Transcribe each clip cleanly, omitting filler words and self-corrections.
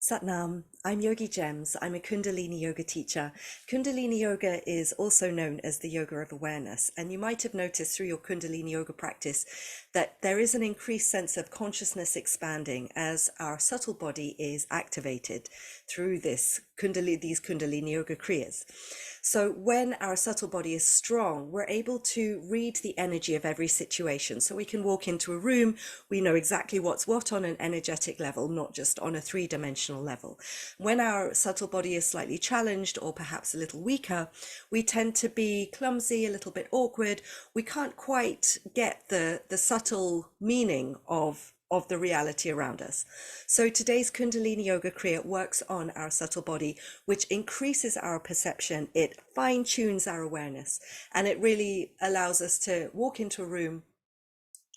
Satnam, I'm Yogigems. I'm a Kundalini yoga teacher. Kundalini yoga is also known as the yoga of awareness. And you might have noticed through your Kundalini yoga practice that there is an increased sense of consciousness expanding as our subtle body is activated through these Kundalini yoga kriyas. So when our subtle body is strong, we're able to read the energy of every situation. So we can walk into a room, we know exactly what's what on an energetic level, not just on a three-dimensional level. When our subtle body is slightly challenged or perhaps a little weaker, we tend to be clumsy, a little bit awkward. We can't quite get the subtle meaning of the reality around us. So today's Kundalini Yoga Kriya works on our subtle body, which increases our perception. It fine-tunes our awareness, and it really allows us to walk into a room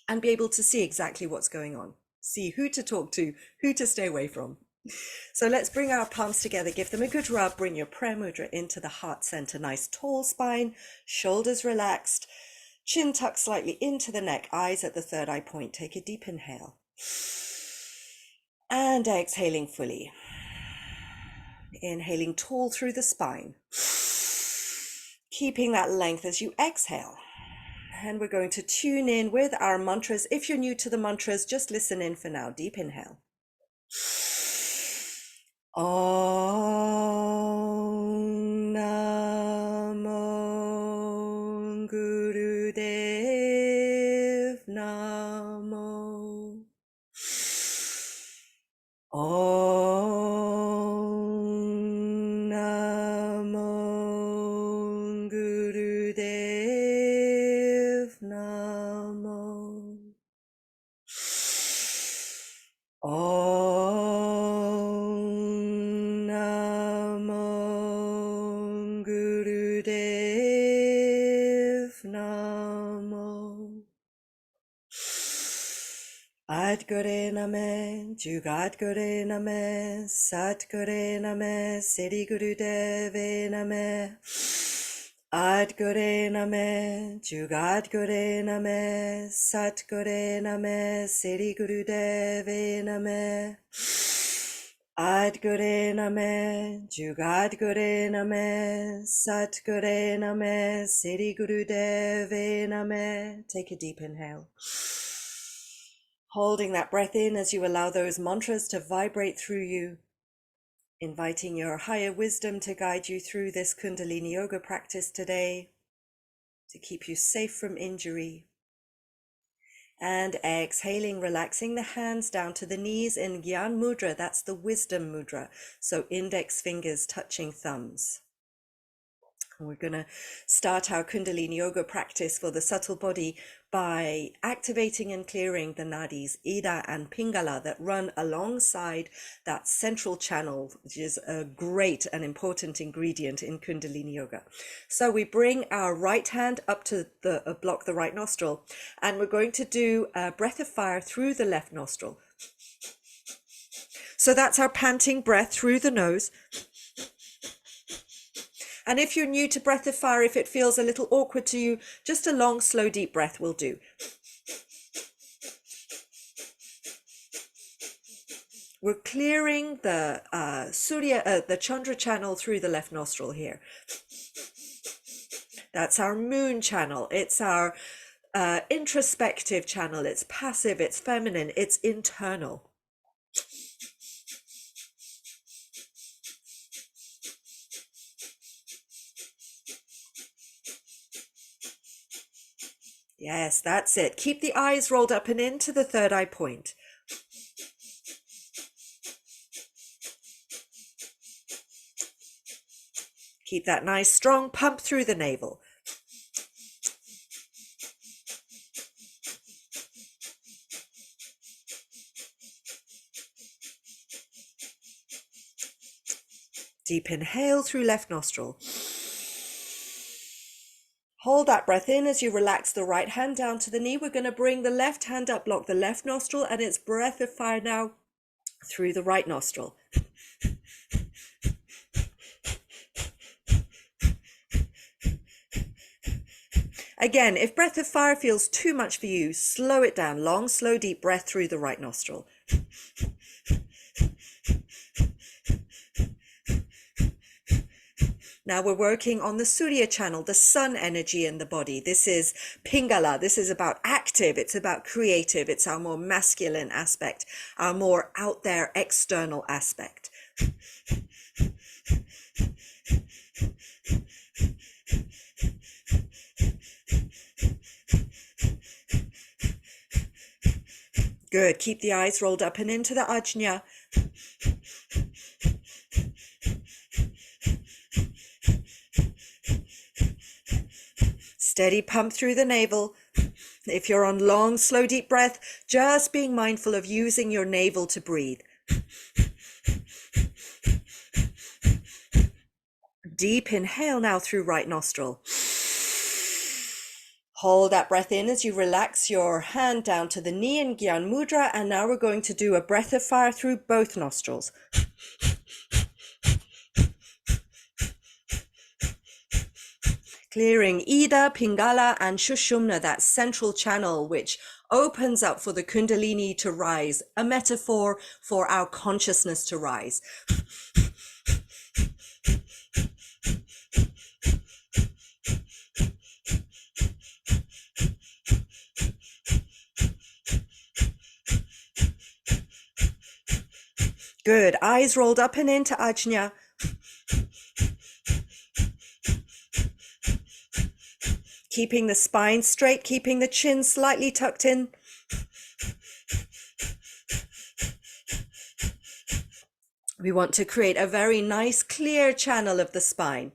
and be able to see exactly what's going on, see who to talk to, who to stay away from. So let's bring our palms together, give them a good rub, bring your prayer mudra into the heart center, nice tall spine, shoulders relaxed, chin tucked slightly into the neck, eyes at the third eye point. Take a deep inhale. And exhaling fully. Inhaling tall through the spine. Keeping that length as you exhale. And we're going to tune in with our mantras. If you're new to the mantras, just listen in for now. Deep inhale. Om Namo Gurudev Namo. Om Namo Gurudev Namo. Om Namo Gurudev Namo. Adgore Name, Jugadgore Name, Satgore Name, Siddhi Gurudeve Name. Adgore Name, Jugadgore Name, Satgore Name, Siddhi Gurudeve Name. Adgore Name, Jugadgore Name, Satgore Name, Siddhi Gurudeve Name. Take a deep inhale. Holding that breath in as you allow those mantras to vibrate through you, inviting your higher wisdom to guide you through this Kundalini yoga practice today, to keep you safe from injury. And exhaling, relaxing the hands down to the knees in Gyan Mudra. That's the wisdom mudra. So index fingers touching thumbs. We're going to start our Kundalini yoga practice for the subtle body by activating and clearing the nadis, Ida and Pingala, that run alongside that central channel, which is a great and important ingredient in Kundalini yoga. So we bring our right hand up to the block the right nostril, and we're going to do a breath of fire through the left nostril. So that's our panting breath through the nose. And if you're new to breath of fire, if it feels a little awkward to you, just a long, slow, deep breath will do. We're clearing the the Chandra channel through the left nostril here. That's our moon channel. It's our introspective channel. It's passive, it's feminine, it's internal. Yes, that's it. Keep the eyes rolled up and into the third eye point. Keep that nice strong pump through the navel. Deep inhale through left nostril. Hold that breath in as you relax the right hand down to the knee. We're going to bring the left hand up, block the left nostril, and it's breath of fire now through the right nostril. Again, if breath of fire feels too much for you, slow it down. Long, slow, deep breath through the right nostril. Now we're working on the Surya channel, the sun energy in the body. This is Pingala. This is about active. It's about creative. It's our more masculine aspect, our more out there external aspect. Good. Keep the eyes rolled up and into the Ajna. Steady pump through the navel. If you're on long, slow, deep breath, just being mindful of using your navel to breathe. Deep inhale now through right nostril. Hold that breath in as you relax your hand down to the knee in Gyan Mudra. And now we're going to do a breath of fire through both nostrils. Clearing Ida, Pingala, and Shushumna, that central channel which opens up for the Kundalini to rise, a metaphor for our consciousness to rise. Good. Eyes rolled up and into Ajna. Keeping the spine straight, keeping the chin slightly tucked in. We want to create a very nice, clear channel of the spine.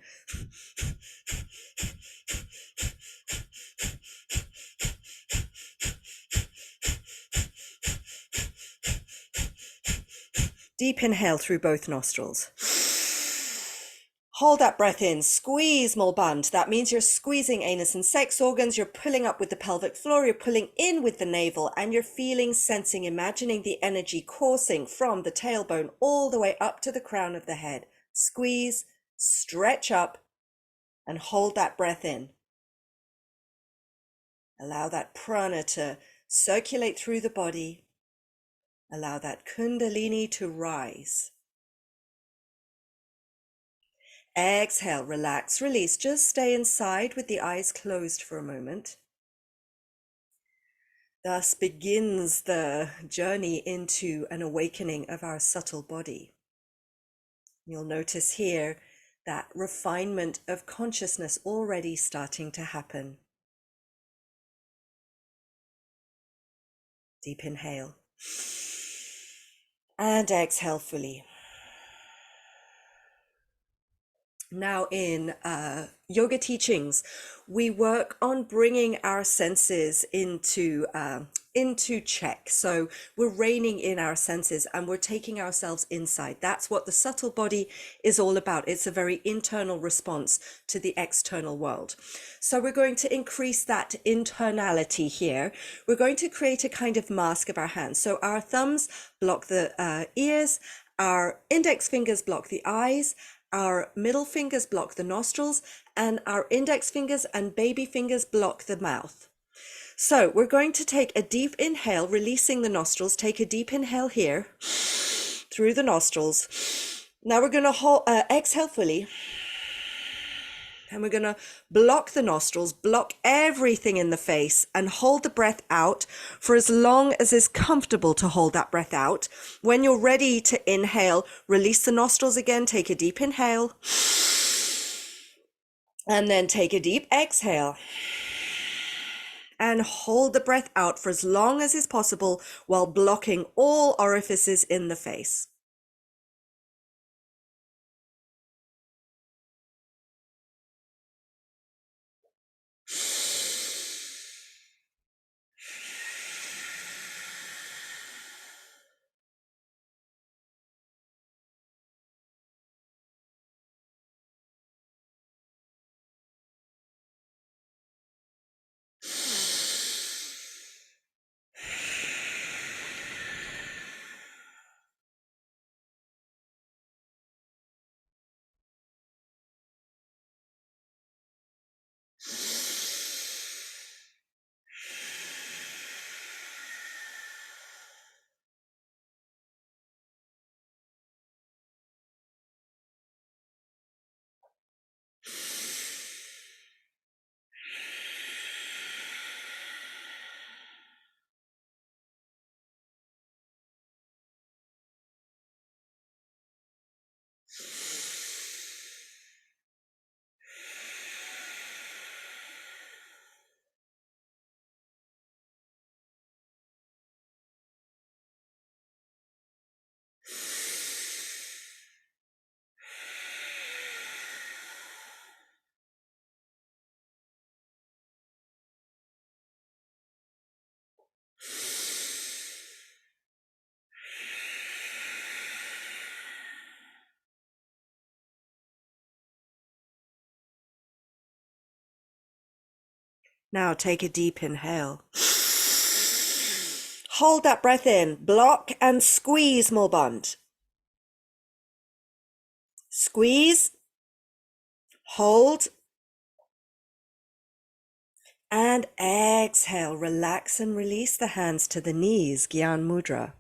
Deep inhale through both nostrils. Hold that breath in, squeeze Mulband. That means you're squeezing anus and sex organs, you're pulling up with the pelvic floor, you're pulling in with the navel, and you're feeling, sensing, imagining the energy coursing from the tailbone all the way up to the crown of the head. Squeeze, stretch up, and hold that breath in. Allow that prana to circulate through the body. Allow that Kundalini to rise. Exhale, relax, release. Just stay inside with the eyes closed for a moment. Thus begins the journey into an awakening of our subtle body. You'll notice here that refinement of consciousness already starting to happen. Deep inhale. And exhale fully. Now in yoga teachings, we work on bringing our senses into check. So we're reining in our senses and we're taking ourselves inside. That's what the subtle body is all about. It's a very internal response to the external world. So we're going to increase that internality here. We're going to create a kind of mask of our hands. So our thumbs block the ears, our index fingers block the eyes, our middle fingers block the nostrils, and our index fingers and baby fingers block the mouth. So we're going to take a deep inhale, releasing the nostrils. Take a deep inhale here through the nostrils. Now we're going to exhale fully. And we're going to block the nostrils, block everything in the face, and hold the breath out for as long as is comfortable to hold that breath out. When you're ready to inhale, release the nostrils again. Take a deep inhale. And then take a deep exhale. And hold the breath out for as long as is possible while blocking all orifices in the face. Now take a deep inhale. Hold that breath in. Block and squeeze, Mulband. Squeeze. Hold. And exhale. Relax and release the hands to the knees, Gyan Mudra.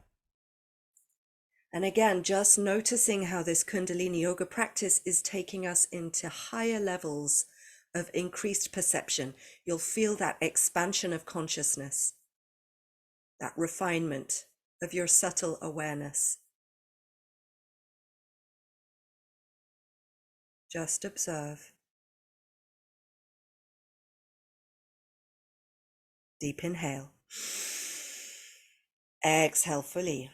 And again, just noticing how this Kundalini yoga practice is taking us into higher levels of increased perception. You'll feel that expansion of consciousness, that refinement of your subtle awareness. Just observe. Deep inhale. Exhale fully.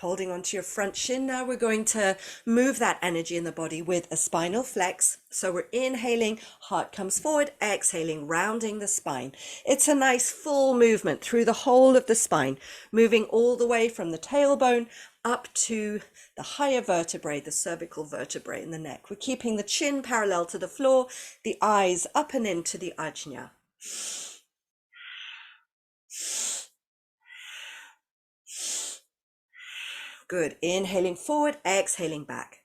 Holding onto your front shin now, we're going to move that energy in the body with a spinal flex. So we're inhaling, heart comes forward, exhaling, rounding the spine. It's a nice full movement through the whole of the spine, moving all the way from the tailbone up to the higher vertebrae, the cervical vertebrae in the neck. We're keeping the chin parallel to the floor, the eyes up and into the ajna. Good. Inhaling forward, exhaling back.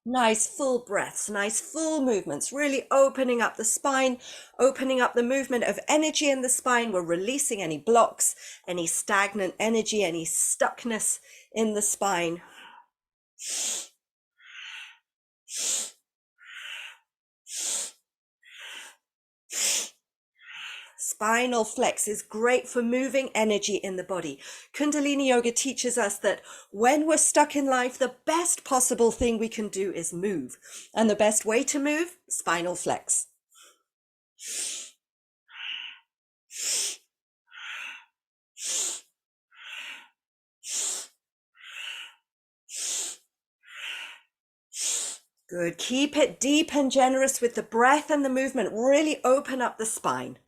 Nice full breaths, nice full movements, really opening up the spine, opening up the movement of energy in the spine. We're releasing any blocks, any stagnant energy, any stuckness in the spine. Spinal flex is great for moving energy in the body. Kundalini yoga teaches us that when we're stuck in life, the best possible thing we can do is move. And the best way to move, spinal flex. Good. Keep it deep and generous with the breath and the movement. Really open up the spine.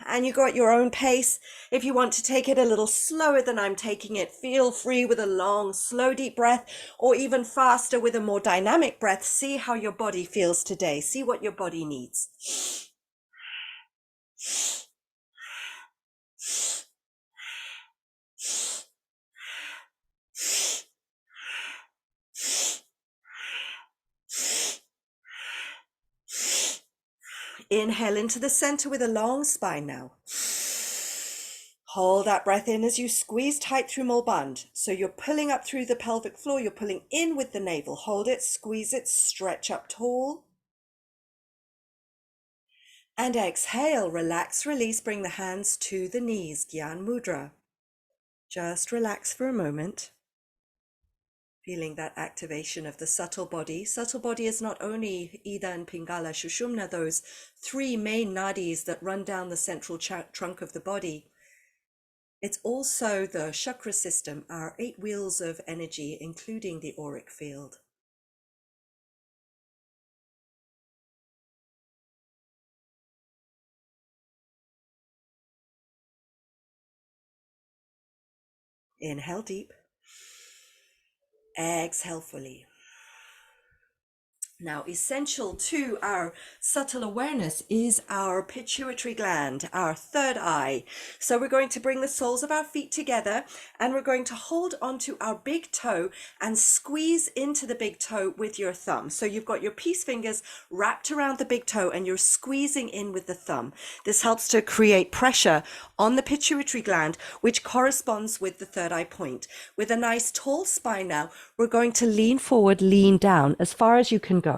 And you go at your own pace. If you want to take it a little slower than I'm taking it, feel free with a long, slow, deep breath, or even faster with a more dynamic breath. See how your body feels today. See what your body needs. Inhale into the center with a long spine now. Hold that breath in as you squeeze tight through Mulband. So you're pulling up through the pelvic floor. You're pulling in with the navel. Hold it, squeeze it, stretch up tall. And exhale, relax, release, bring the hands to the knees, Gyan Mudra. Just relax for a moment. Feeling that activation of the subtle body. Subtle body is not only Ida and Pingala, Shushumna, those three main nadis that run down the central trunk of the body. It's also the chakra system, our 8 wheels of energy, including the auric field. Inhale deep. Exhale fully. Now, essential to our subtle awareness is our pituitary gland, our third eye. So we're going to bring the soles of our feet together and we're going to hold onto our big toe and squeeze into the big toe with your thumb. So you've got your peace fingers wrapped around the big toe and you're squeezing in with the thumb. This helps to create pressure on the pituitary gland, which corresponds with the third eye point. With a nice tall spine now, we're going to lean forward, lean down as far as you can go.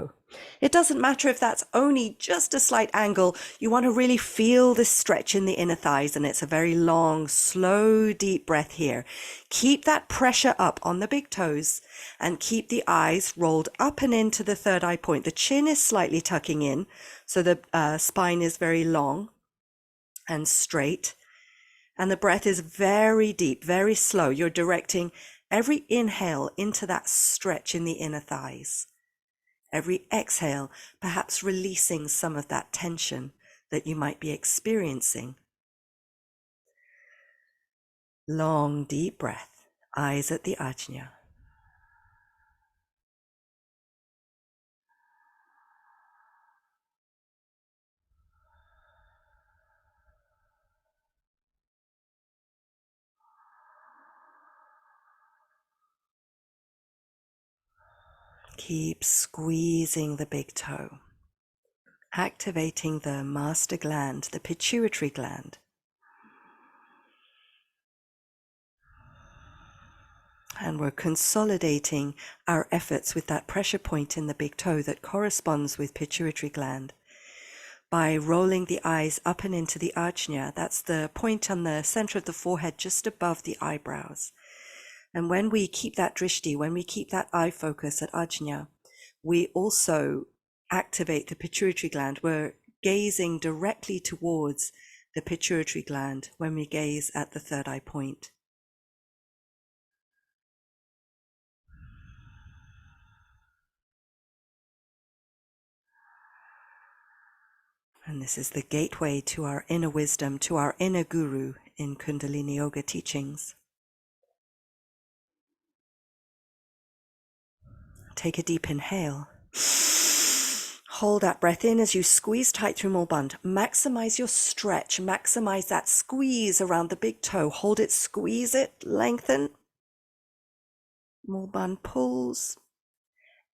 It doesn't matter if that's only just a slight angle. You want to really feel this stretch in the inner thighs, and it's a very long, slow, deep breath here. Keep that pressure up on the big toes and keep the eyes rolled up and into the third eye point. The chin is slightly tucking in, so the spine is very long and straight. And the breath is very deep, very slow. You're directing every inhale into that stretch in the inner thighs. Every exhale, perhaps releasing some of that tension that you might be experiencing. Long, deep breath, eyes at the ajna. Keep squeezing the big toe, activating the master gland, the pituitary gland. And we're consolidating our efforts with that pressure point in the big toe that corresponds with pituitary gland by rolling the eyes up and into the ajna. That's the point on the center of the forehead, just above the eyebrows. And when we keep that drishti, when we keep that eye focus at ajna, we also activate the pituitary gland. We're gazing directly towards the pituitary gland when we gaze at the third eye point. And this is the gateway to our inner wisdom, to our inner guru in Kundalini Yoga teachings. Take a deep inhale. Hold that breath in as you squeeze tight through Mulband. Maximize your stretch, maximize that squeeze around the big toe. Hold it, squeeze it, lengthen. Mulband pulls.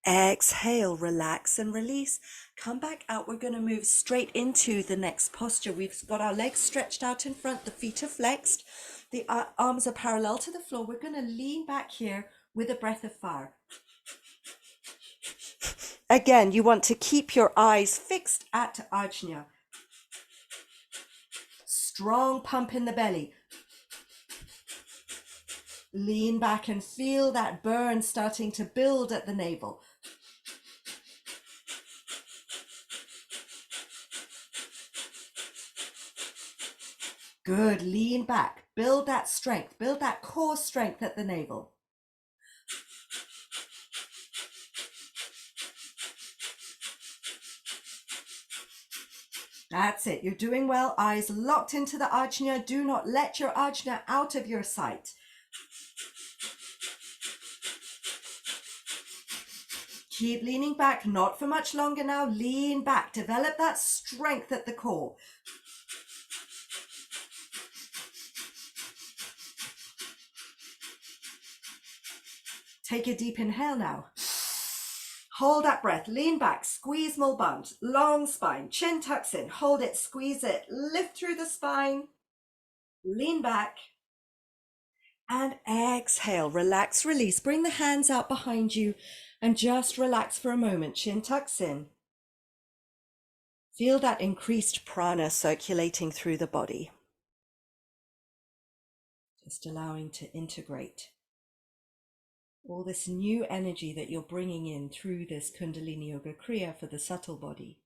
Exhale, relax and release. Come back out. We're going to move straight into the next posture. We've got our legs stretched out in front. The feet are flexed. The arms are parallel to the floor. We're going to lean back here with a breath of fire. Again, you want to keep your eyes fixed at ajna. Strong pump in the belly. Lean back and feel that burn starting to build at the navel. Good, lean back, build that strength, build that core strength at the navel. That's it, you're doing well. Eyes locked into the ajna. Do not let your ajna out of your sight. Keep leaning back, not for much longer now. Lean back, develop that strength at the core. Take a deep inhale now. Hold that breath, lean back, squeeze Mulband, long spine, chin tucks in, hold it, squeeze it, lift through the spine, lean back, and exhale, relax, release. Bring the hands out behind you and just relax for a moment, chin tucks in. Feel that increased prana circulating through the body. Just allowing to integrate all this new energy that you're bringing in through this Kundalini Yoga Kriya for the subtle body.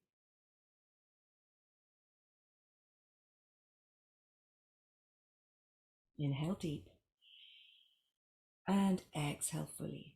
Inhale deep and exhale fully.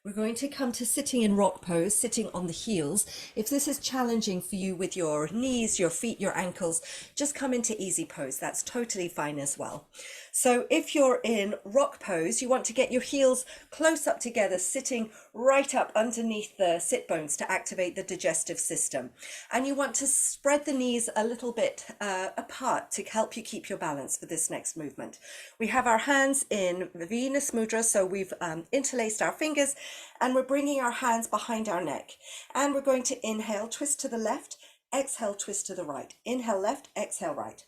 We're going to come to sitting in rock pose, sitting on the heels. If this is challenging for you with your knees, your feet, your ankles, just come into easy pose. That's totally fine as well. So if you're in rock pose, you want to get your heels close up together, sitting right up underneath the sit bones to activate the digestive system. And you want to spread the knees a little bit apart to help you keep your balance for this next movement. We have our hands in Venus Mudra, so we've interlaced our fingers and we're bringing our hands behind our neck. And we're going to inhale, twist to the left, exhale, twist to the right. Inhale left, exhale right.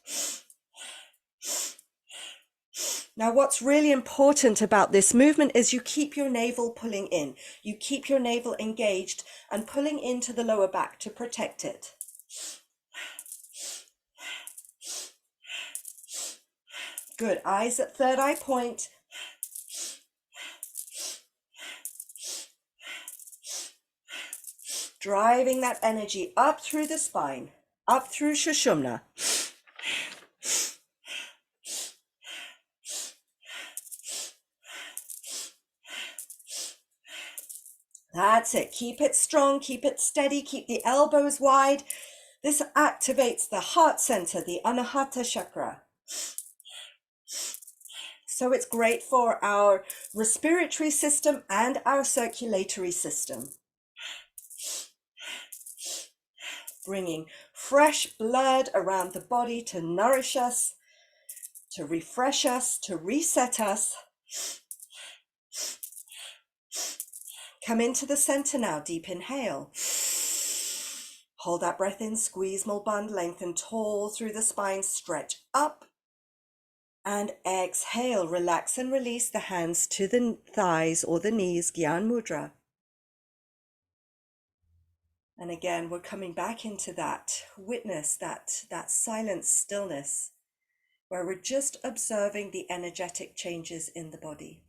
Now, what's really important about this movement is you keep your navel pulling in. You keep your navel engaged and pulling into the lower back to protect it. Good. Eyes at third eye point. Driving that energy up through the spine, up through Sushumna. That's it. Keep it strong, keep it steady, keep the elbows wide. This activates the heart center, the Anahata chakra. So it's great for our respiratory system and our circulatory system. Bringing fresh blood around the body to nourish us, to refresh us, to reset us. Come into the center now, deep inhale. Hold that breath in, squeeze more bund, lengthen tall through the spine, stretch up. And exhale, relax and release the hands to the thighs or the knees, Gyan Mudra. And again, we're coming back into that witness, that silent stillness, where we're just observing the energetic changes in the body.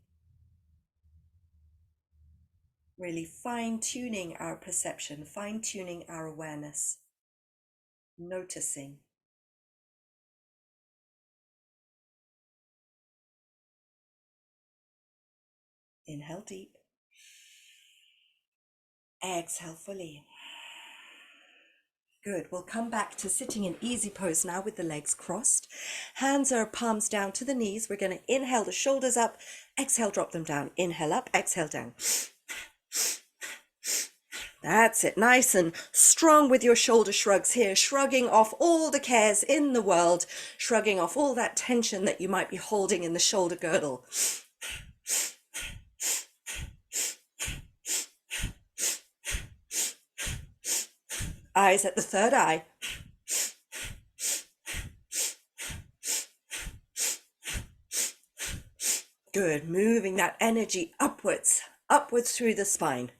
Really fine-tuning our perception, fine-tuning our awareness, noticing. Inhale deep. Exhale fully. Good. We'll come back to sitting in easy pose now with the legs crossed. Hands are palms down to the knees. We're going to inhale the shoulders up. Exhale, drop them down. Inhale up, exhale down. That's it. Nice and strong with your shoulder shrugs here, shrugging off all the cares in the world, shrugging off all that tension that you might be holding in the shoulder girdle. Eyes at the third eye. Good. Moving that energy upwards, upwards through the spine.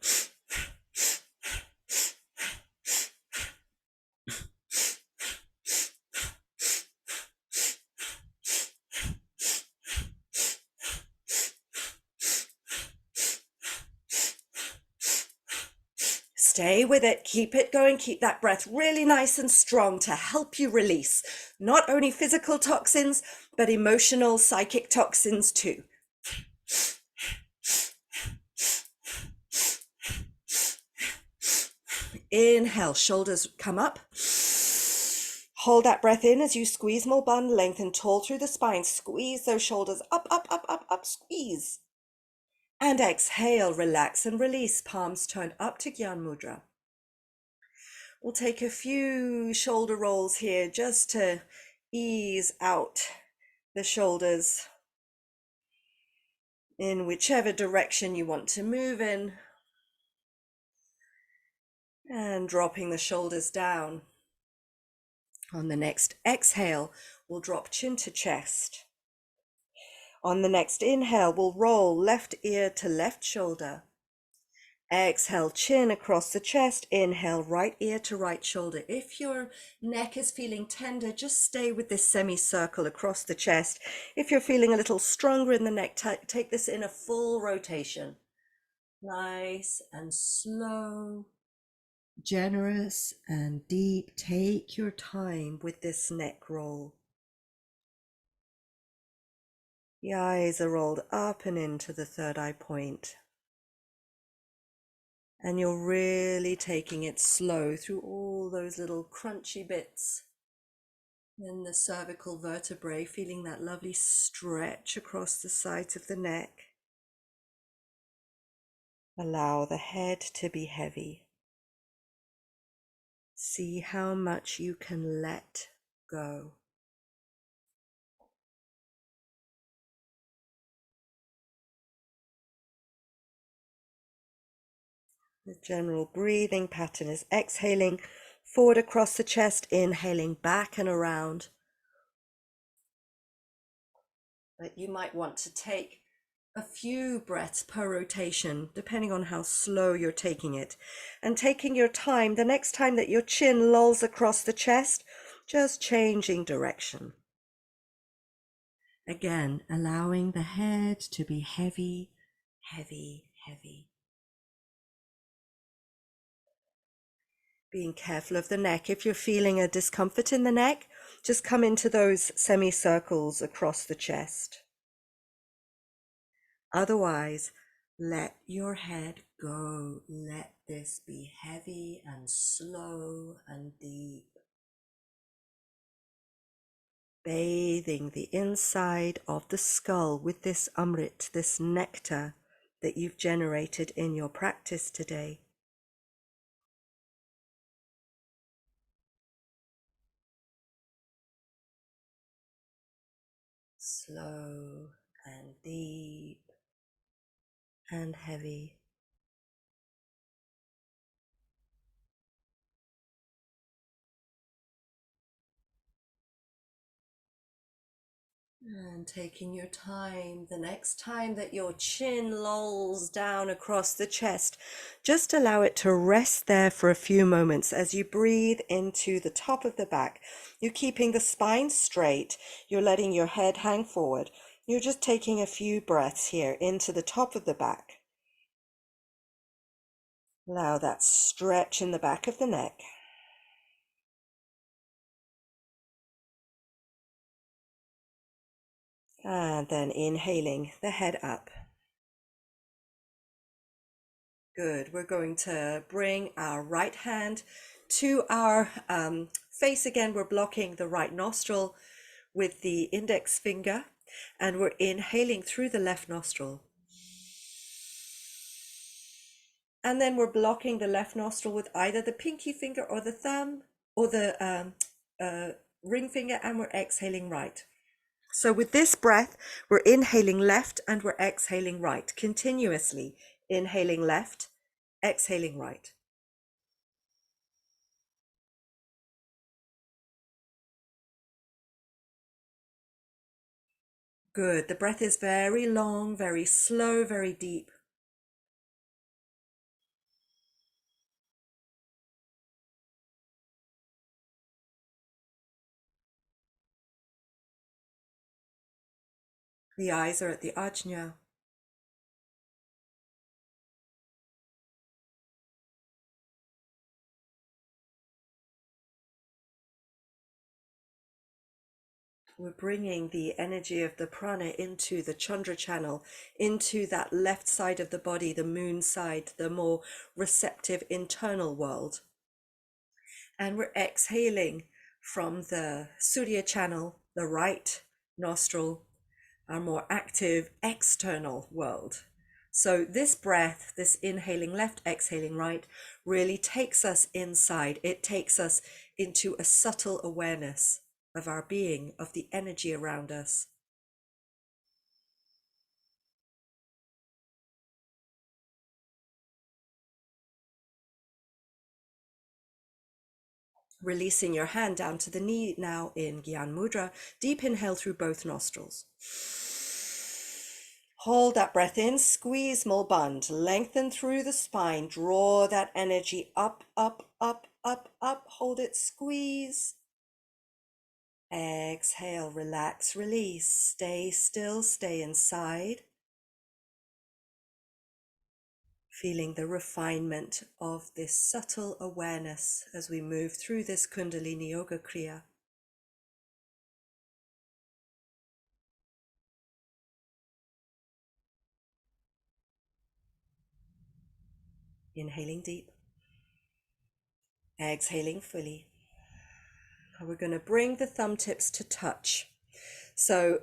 Stay with it, keep it going, keep that breath really nice and strong to help you release not only physical toxins, but emotional, psychic toxins too. Inhale, shoulders come up. Hold that breath in as you squeeze more bund, lengthen tall through the spine. Squeeze those shoulders up, up, up, up, up, squeeze. And exhale, relax and release. Palms turned up to Gyan Mudra. We'll take a few shoulder rolls here just to ease out the shoulders in whichever direction you want to move in. And dropping the shoulders down. On the next exhale, we'll drop chin to chest. On the next inhale, we'll roll left ear to left shoulder. Exhale, chin across the chest. Inhale, right ear to right shoulder. If your neck is feeling tender, just stay with this semicircle across the chest. If you're feeling a little stronger in the neck, take this in a full rotation. Nice and slow, generous and deep. Take your time with this neck roll. The eyes are rolled up and into the third eye point. And you're really taking it slow through all those little crunchy bits in the cervical vertebrae, feeling that lovely stretch across the sides of the neck. Allow the head to be heavy. See how much you can let go. The general breathing pattern is exhaling forward across the chest, inhaling back and around. But you might want to take a few breaths per rotation, depending on how slow you're taking it. And taking your time, the next time that your chin lolls across the chest, just changing direction. Again, allowing the head to be heavy, heavy, heavy. Being careful of the neck. If you're feeling a discomfort in the neck, just come into those semicircles across the chest. Otherwise, Let your head go. Let this be heavy and slow and deep. Bathing the inside of the skull with this amrit, this nectar that you've generated in your practice today. Slow and deep and heavy. And taking your time, the next time that your chin lolls down across the chest, just allow it to rest there for a few moments as you breathe into the top of the back. You're keeping the spine straight. You're letting your head hang forward. You're just taking a few breaths here into the top of the back. Allow that stretch in the back of the neck. And then inhaling the head up. Good. We're going to bring our right hand to our face again. We're blocking the right nostril with the index finger, and we're inhaling through the left nostril. And then we're blocking the left nostril with either the pinky finger or the thumb or the ring finger, and we're exhaling right. So with this breath, we're inhaling left and we're exhaling right continuously. Inhaling left, exhaling right. Good. The breath is very long, very slow, very deep. The eyes are at the ajna. We're bringing the energy of the prana into the chandra channel, into that left side of the body, the moon side, the more receptive internal world. And we're exhaling from the surya channel, the right nostril, our more active external world. So this breath, this inhaling left, exhaling right, really takes us inside. It takes us into a subtle awareness of our being, of the energy around us. Releasing your hand down to the knee now in Gyan Mudra. Deep inhale through both nostrils. Hold that breath in, squeeze Mulband, lengthen through the spine, draw that energy up, up, up, up, up, hold it, squeeze. Exhale, relax, release, stay still, stay inside. Feeling the refinement of this subtle awareness as we move through this Kundalini Yoga Kriya. Inhaling deep, exhaling fully. We're going to bring the thumb tips to touch. So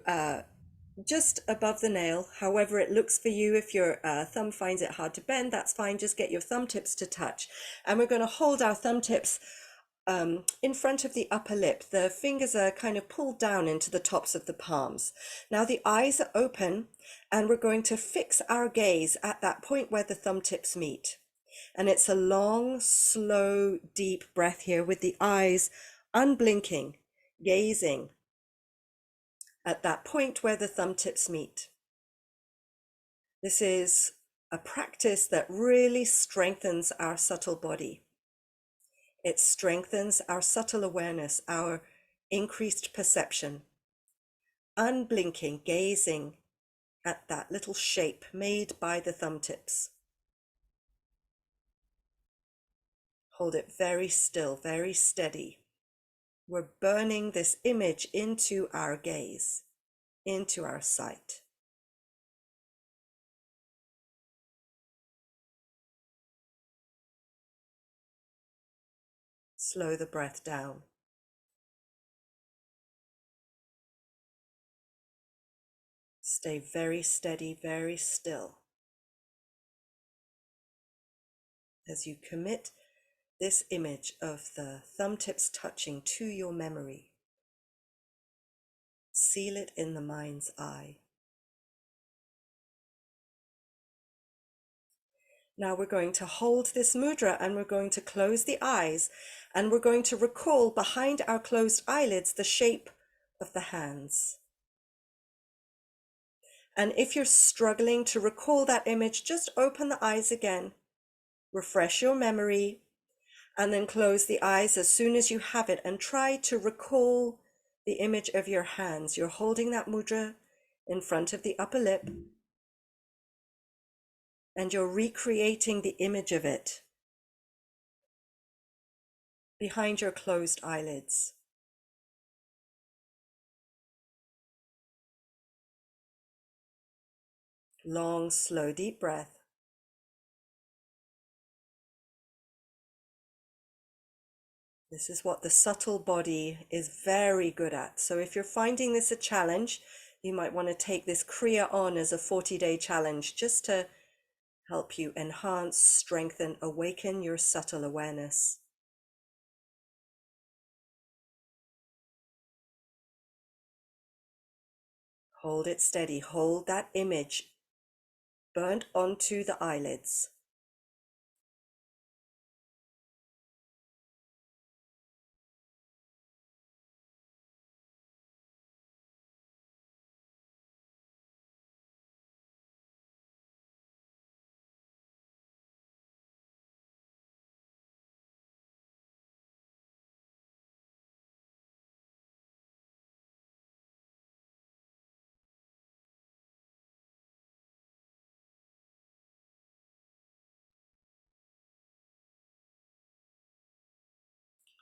just above the nail, however it looks for you. If your thumb finds it hard to bend, that's fine. Just get your thumb tips to touch. And we're going to hold our thumb tips in front of the upper lip. The fingers are kind of pulled down into the tops of the palms. Now the eyes are open, and we're going to fix our gaze at that point where the thumb tips meet. And it's a long, slow, deep breath here with the eyes unblinking, gazing at that point where the thumb tips meet. This is a practice that really strengthens our subtle body. It strengthens our subtle awareness, our increased perception. Unblinking, gazing at that little shape made by the thumb tips. Hold it very still, very steady. We're burning this image into our gaze, into our sight. Slow the breath down. Stay very steady, very still as you commit this image of the thumb tips touching to your memory. Seal it in the mind's eye. Now we're going to hold this mudra and we're going to close the eyes and we're going to recall behind our closed eyelids the shape of the hands. And if you're struggling to recall that image, just open the eyes again, refresh your memory, and then close the eyes as soon as you have it and try to recall the image of your hands. You're holding that mudra in front of the upper lip and you're recreating the image of it behind your closed eyelids. Long, slow, deep breath. This is what the subtle body is very good at. So if you're finding this a challenge, you might want to take this kriya on as a 40-day challenge just to help you enhance, strengthen, awaken your subtle awareness. Hold it steady. Hold that image burnt onto the eyelids.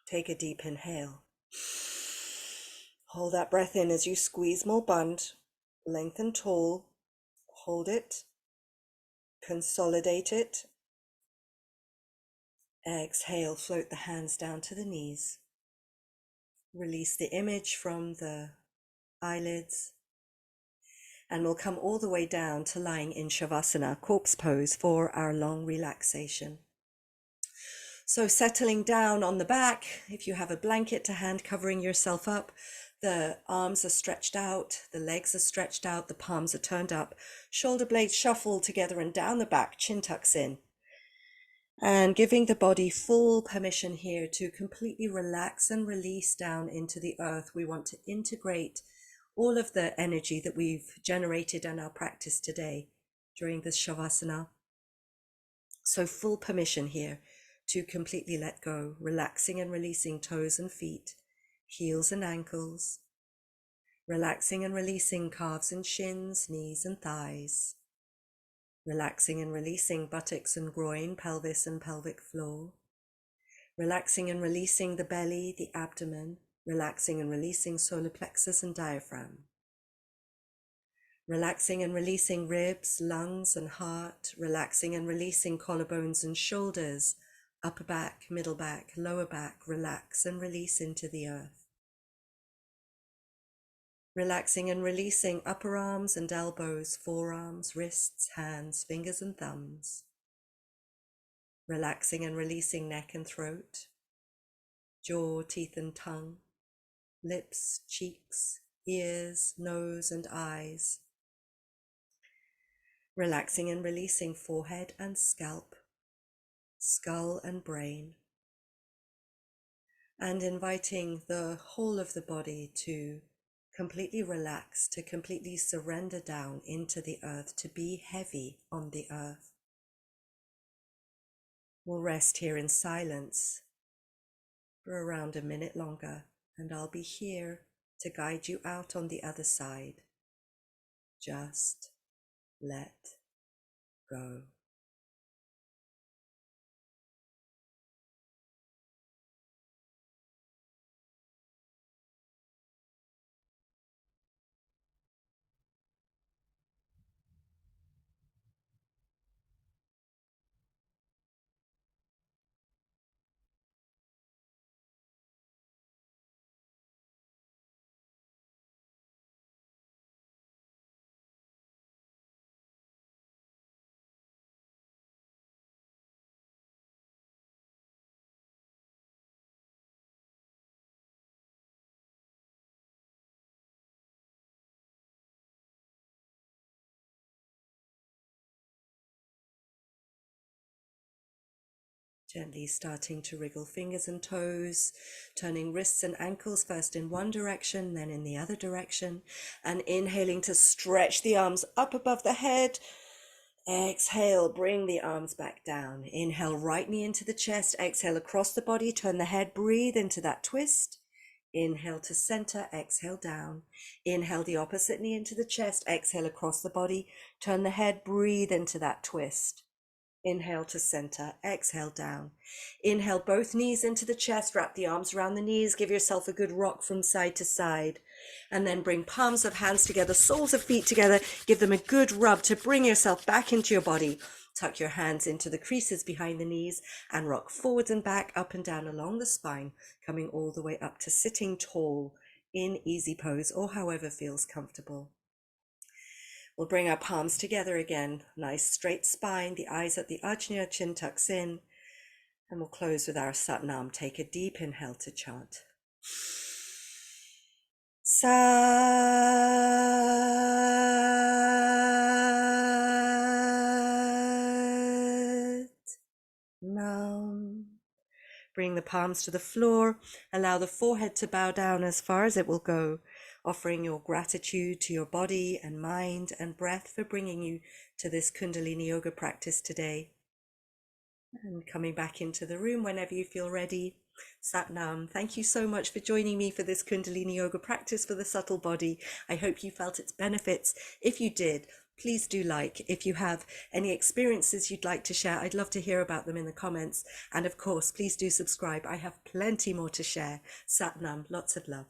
Take a deep inhale. Hold that breath in as you squeeze more bund, lengthen tall, hold it, consolidate it. Exhale, float the hands down to the knees. Release the image from the eyelids. And we'll come all the way down to lying in Shavasana, corpse pose, for our long relaxation. So settling down on the back, if you have a blanket to hand, covering yourself up, the arms are stretched out, the legs are stretched out, the palms are turned up, shoulder blades shuffle together and down the back, chin tucks in. And giving the body full permission here to completely relax and release down into the earth. We want to integrate all of the energy that we've generated in our practice today during this Shavasana. So full permission here to completely let go, relaxing and releasing toes and feet, heels and ankles, relaxing and releasing calves and shins, knees and thighs, relaxing and releasing buttocks and groin, pelvis and pelvic floor, relaxing and releasing the belly, the abdomen, relaxing and releasing solar plexus and diaphragm, relaxing and releasing ribs, lungs and heart, relaxing and releasing collarbones and shoulders, upper back, middle back, lower back, relax and release into the earth. Relaxing and releasing upper arms and elbows, forearms, wrists, hands, fingers and thumbs. Relaxing and releasing neck and throat, jaw, teeth and tongue, lips, cheeks, ears, nose and eyes. Relaxing and releasing forehead and scalp, skull and brain. And inviting the whole of the body to completely relax, to completely surrender down into the earth, to be heavy on the earth. We'll rest here in silence for around a minute longer, and I'll be here to guide you out on the other side. Just let go. Gently starting to wriggle fingers and toes, turning wrists and ankles first in one direction, then in the other direction, and inhaling to stretch the arms up above the head. Exhale, bring the arms back down. Inhale, right knee into the chest. Exhale across the body, turn the head, breathe into that twist. Inhale to center, exhale down. Inhale the opposite knee into the chest. Exhale across the body, turn the head, breathe into that twist. Inhale to center, exhale down. Inhale both knees into the chest, wrap the arms around the knees, give yourself a good rock from side to side. And then bring palms of hands together, soles of feet together, give them a good rub to bring yourself back into your body. Tuck your hands into the creases behind the knees and rock forwards and back, up and down along the spine, coming all the way up to sitting tall in easy pose or however feels comfortable. We'll bring our palms together again, nice straight spine, the eyes at the ajna, chin tucks in, and we'll close with our Satnam. Take a deep inhale to chant. Sat-nam. Bring the palms to the floor, allow the forehead to bow down as far as it will go, offering your gratitude to your body and mind and breath for bringing you to this Kundalini Yoga practice today. And coming back into the room whenever you feel ready. Satnam, thank you so much for joining me for this Kundalini Yoga practice for the subtle body. I hope you felt its benefits. If you did, please do like. If you have any experiences you'd like to share, I'd love to hear about them in the comments. And of course, please do subscribe. I have plenty more to share. Satnam, lots of love.